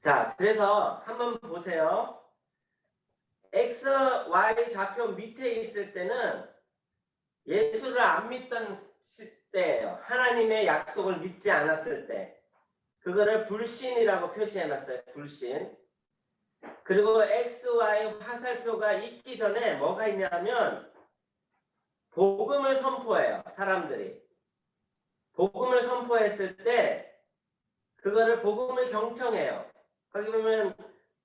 자, 그래서 한번 보세요. X, Y 좌표 밑에 있을 때는 예수를 안 믿던 때예요. 하나님의 약속을 믿지 않았을 때. 그거를 불신이라고 표시해놨어요. 불신. 그리고 X, Y 화살표가 있기 전에 뭐가 있냐면 복음을 선포해요. 사람들이. 복음을 선포했을 때 그거를 복음을 경청해요. 거기 보면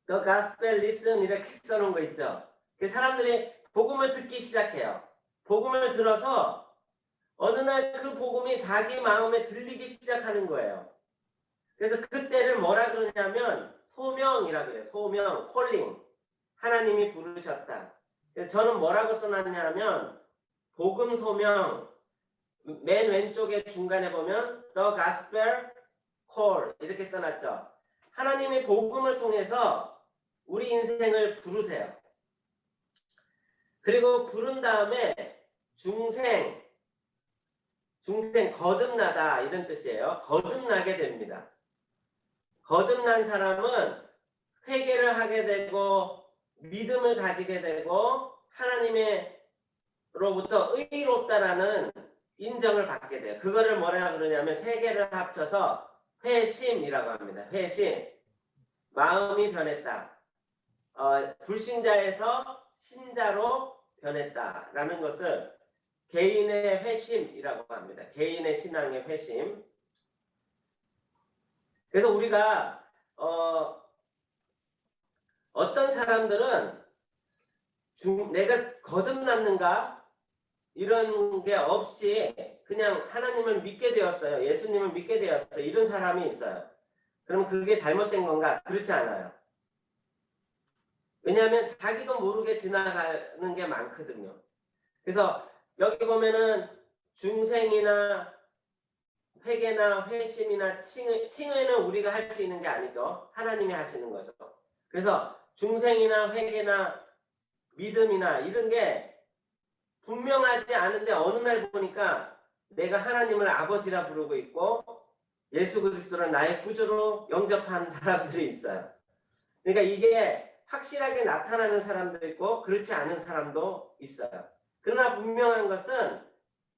The Gospel Listen 이렇게 써놓은 거 있죠. 그 사람들이 복음을 듣기 시작해요. 복음을 들어서 어느 날 그 복음이 자기 마음에 들리기 시작하는 거예요. 그래서 그때를 뭐라 그러냐면 소명이라 그래요. 소명, 콜링. 하나님이 부르셨다. 그래서 저는 뭐라고 써놨냐면 복음 소명, 맨 왼쪽에 중간에 보면 The Gospel Call 이렇게 써놨죠. 하나님의 복음을 통해서 우리 인생을 부르세요. 그리고 부른 다음에 중생 거듭나다 이런 뜻이에요. 거듭나게 됩니다. 거듭난 사람은 회개를 하게 되고 믿음을 가지게 되고 하나님으로부터 의롭다라는 인정을 받게 돼요. 그거를 뭐라 그러냐면 세 개를 합쳐서 회심이라고 합니다. 회심. 마음이 변했다. 불신자에서 신자로 변했다라는 것을 개인의 회심이라고 합니다. 개인의 신앙의 회심. 그래서 우리가 어떤 사람들은 내가 거듭났는가 이런 게 없이 그냥 하나님을 믿게 되었어요. 예수님을 믿게 되었어요. 이런 사람이 있어요. 그럼 그게 잘못된 건가? 그렇지 않아요. 왜냐하면 자기도 모르게 지나가는 게 많거든요. 그래서 여기 보면은 중생이나 회개나 회심이나 칭의는 우리가 할 수 있는 게 아니죠. 하나님이 하시는 거죠. 그래서 중생이나 회개나 믿음이나 이런 게 분명하지 않은데 어느 날 보니까 내가 하나님을 아버지라 부르고 있고 예수 그리스도를 나의 구주로 영접한 사람들이 있어요. 그러니까 이게 확실하게 나타나는 사람도 있고 그렇지 않은 사람도 있어요. 그러나 분명한 것은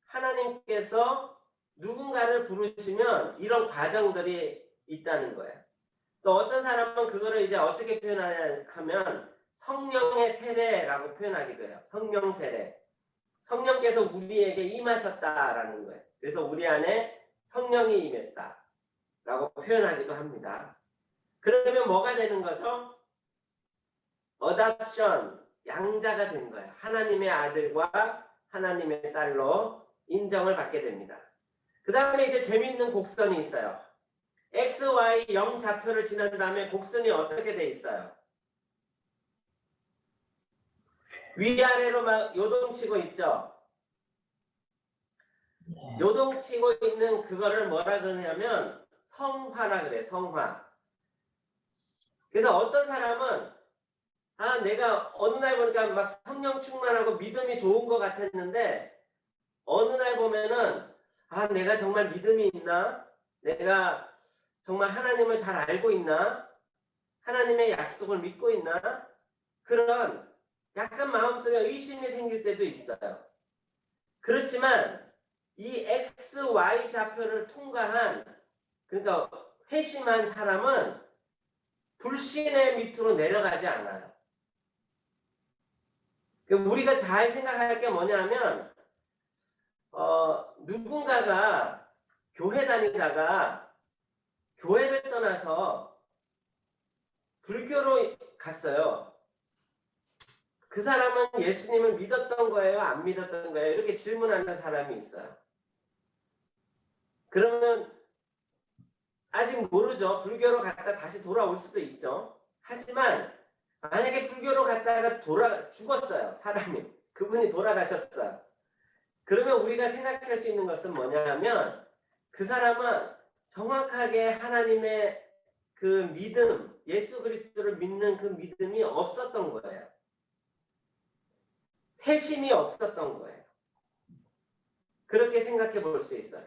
하나님께서 누군가를 부르시면 이런 과정들이 있다는 거예요. 또 어떤 사람은 그거를 이제 어떻게 표현하냐 하면 성령의 세례라고 표현하기도 해요. 성령 세례. 성령께서 우리에게 임하셨다라는 거예요. 그래서 우리 안에 성령이 임했다라고 표현하기도 합니다. 그러면 뭐가 되는 거죠? 어답션, 양자가 된 거예요. 하나님의 아들과 하나님의 딸로 인정을 받게 됩니다. 그 다음에 이제 재미있는 곡선이 있어요. X, Y, 0 좌표를 지난 다음에 곡선이 어떻게 돼 있어요? 위아래로 막 요동치고 있죠? 네. 요동치고 있는 그거를 뭐라 그러냐면 성화라 그래, 성화. 그래서 어떤 사람은 내가 어느 날 보니까 막 성령 충만하고 믿음이 좋은 것 같았는데 어느 날 보면은 내가 정말 믿음이 있나? 내가 정말 하나님을 잘 알고 있나? 하나님의 약속을 믿고 있나? 그런 약간 마음속에 의심이 생길 때도 있어요. 그렇지만 이 X, Y 좌표를 통과한 그러니까 회심한 사람은 불신의 밑으로 내려가지 않아요. 우리가 잘 생각할 게 뭐냐면 누군가가 교회 다니다가 교회를 떠나서 불교로 갔어요. 그 사람은 예수님을 믿었던 거예요? 안 믿었던 거예요? 이렇게 질문하는 사람이 있어요. 그러면 아직 모르죠. 불교로 갔다 다시 돌아올 수도 있죠. 하지만 만약에 불교로 갔다가 죽었어요. 사람이. 그분이 돌아가셨어요. 그러면 우리가 생각할 수 있는 것은 뭐냐면 그 사람은 정확하게 하나님의 그 믿음, 예수 그리스도를 믿는 그 믿음이 없었던 거예요. 회심이 없었던 거예요. 그렇게 생각해 볼 수 있어요.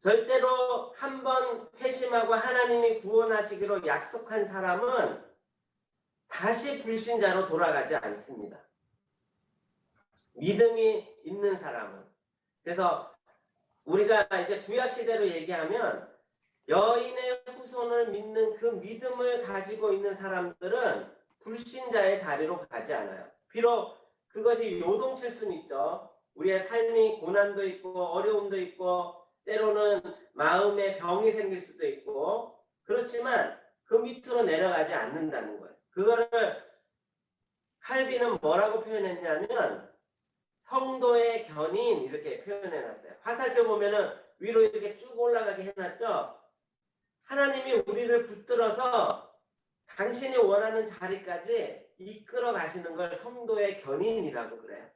절대로 한번 회심하고 하나님이 구원하시기로 약속한 사람은 다시 불신자로 돌아가지 않습니다. 믿음이 있는 사람은. 그래서 우리가 이제 구약 시대로 얘기하면 여인의 후손을 믿는 그 믿음을 가지고 있는 사람들은 불신자의 자리로 가지 않아요. 비록 그것이 요동칠 수는 있죠. 우리의 삶이 고난도 있고 어려움도 있고 때로는 마음에 병이 생길 수도 있고 그렇지만 그 밑으로 내려가지 않는다는 거예요. 그거를 칼빈은 뭐라고 표현했냐면 성도의 견인 이렇게 표현해놨어요. 화살표 보면은 위로 이렇게 쭉 올라가게 해놨죠. 하나님이 우리를 붙들어서 당신이 원하는 자리까지 이끌어 가시는 걸 성도의 견인이라고 그래요.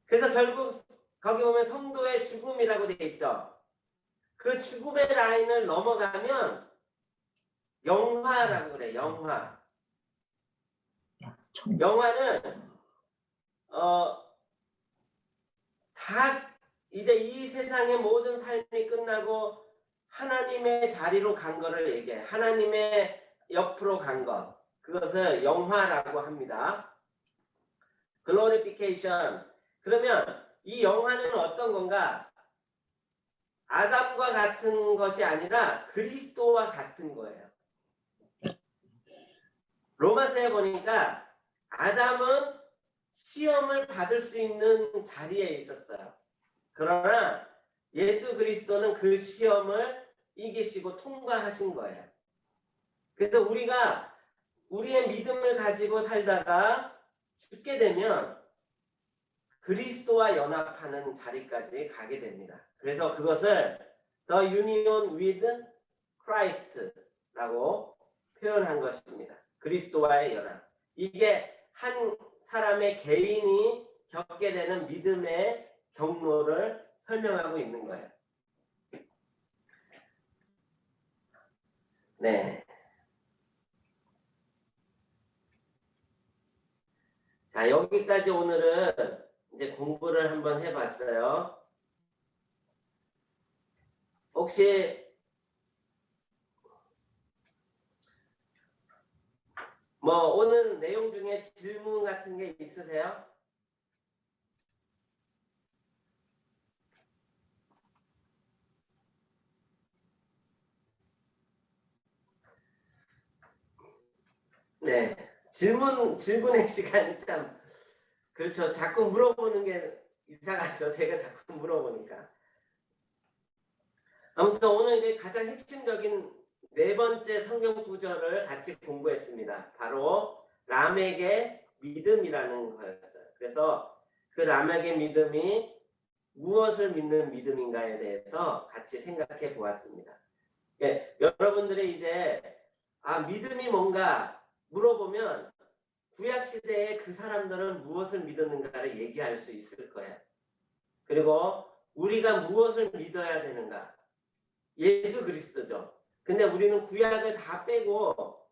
그래서 결국 거기 보면 성도의 죽음이라고 되어 있죠. 그 죽음의 라인을 넘어가면 영화라고 그래. 영화. 영화는 다 이제 이 세상의 모든 삶이 끝나고 하나님의 자리로 간 거를 얘기해. 하나님의 옆으로 간 것. 그것을 영화라고 합니다. glorification. 그러면 이 영화는 어떤 건가? 아담과 같은 것이 아니라 그리스도와 같은 거예요. 로마서에 보니까 아담은 시험을 받을 수 있는 자리에 있었어요. 그러나 예수 그리스도는 그 시험을 이기시고 통과하신 거예요. 그래서 우리가 우리의 믿음을 가지고 살다가 죽게 되면 그리스도와 연합하는 자리까지 가게 됩니다. 그래서 그것을 The Union with Christ라고 표현한 것입니다. 그리스도와의 연합. 이게 한 사람의 개인이 겪게 되는 믿음의 경로를 설명하고 있는 거예요. 네. 자, 여기까지 오늘은 이제 공부를 한번 해봤어요. 혹시 뭐 오늘 내용 중에 질문 같은 게 있으세요? 네. 질문의 시간이 참, 그렇죠. 자꾸 물어보는 게 이상하죠. 제가 자꾸 물어보니까. 아무튼 오늘 이제 가장 핵심적인 네 번째 성경 구절을 같이 공부했습니다. 바로 라멕의 믿음이라는 거였어요. 그래서 그 라멕의 믿음이 무엇을 믿는 믿음인가에 대해서 같이 생각해 보았습니다. 예, 여러분들이 이제 믿음이 뭔가 물어보면 구약 시대에 그 사람들은 무엇을 믿었는가를 얘기할 수 있을 거예요. 그리고 우리가 무엇을 믿어야 되는가? 예수 그리스도죠. 근데 우리는 구약을 다 빼고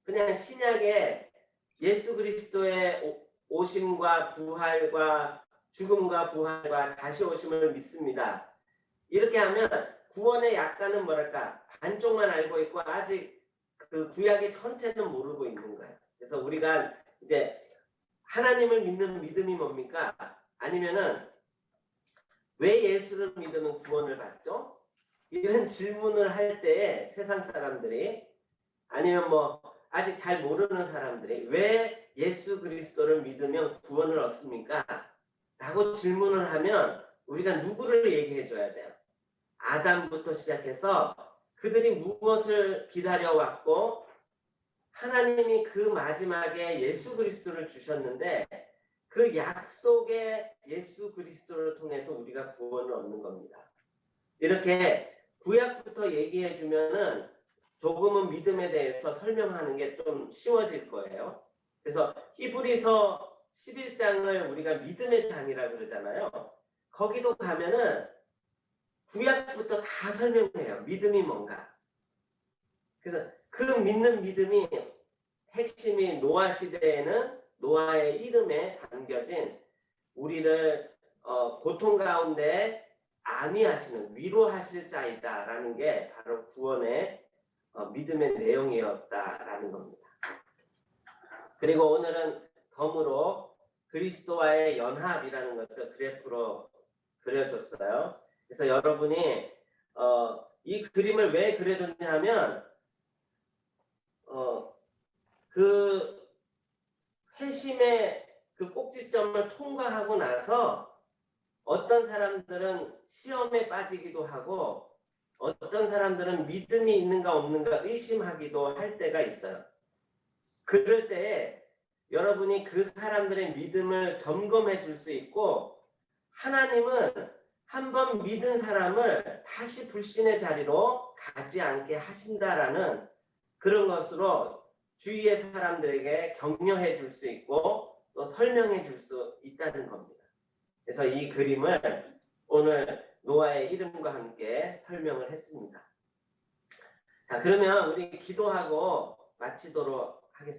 그냥 신약에 예수 그리스도의 오심과 부활과 죽음과 부활과 다시 오심을 믿습니다. 이렇게 하면 구원의 약간은 뭐랄까 반쪽만 알고 있고 아직 그 구약의 전체는 모르고 있는 거예요. 그래서 우리가 이제 하나님을 믿는 믿음이 뭡니까? 아니면은 왜 예수를 믿으면 구원을 받죠? 이런 질문을 할 때에 세상 사람들이 아니면 뭐 아직 잘 모르는 사람들이 왜 예수 그리스도를 믿으면 구원을 얻습니까? 라고 질문을 하면 우리가 누구를 얘기해 줘야 돼요? 아담부터 시작해서 그들이 무엇을 기다려왔고 하나님이 그 마지막에 예수 그리스도를 주셨는데 그 약속의 예수 그리스도를 통해서 우리가 구원을 얻는 겁니다. 이렇게 구약부터 얘기해 주면은 조금은 믿음에 대해서 설명하는 게 좀 쉬워질 거예요. 그래서 히브리서 11장을 우리가 믿음의 장이라 그러잖아요. 거기도 가면은 구약부터 다 설명해요. 믿음이 뭔가. 그래서 그 믿는 믿음이 핵심이 노아 시대에는 노아의 이름에 담겨진 우리를 고통 가운데 안위하시는 위로하실 자이다라는 게 바로 구원의 믿음의 내용이었다라는 겁니다. 그리고 오늘은 덤으로 그리스도와의 연합이라는 것을 그래프로 그려줬어요. 그래서 여러분이 이 그림을 왜 그려줬냐 하면 그 회심의 그 꼭지점을 통과하고 나서 어떤 사람들은 시험에 빠지기도 하고 어떤 사람들은 믿음이 있는가 없는가 의심하기도 할 때가 있어요. 그럴 때 여러분이 그 사람들의 믿음을 점검해 줄 수 있고 하나님은 한번 믿은 사람을 다시 불신의 자리로 가지 않게 하신다라는 그런 것으로 주위의 사람들에게 격려해 줄 수 있고 또 설명해 줄 수 있다는 겁니다. 그래서 이 그림을 오늘 노아의 이름과 함께 설명을 했습니다. 자, 그러면 우리 기도하고 마치도록 하겠습니다.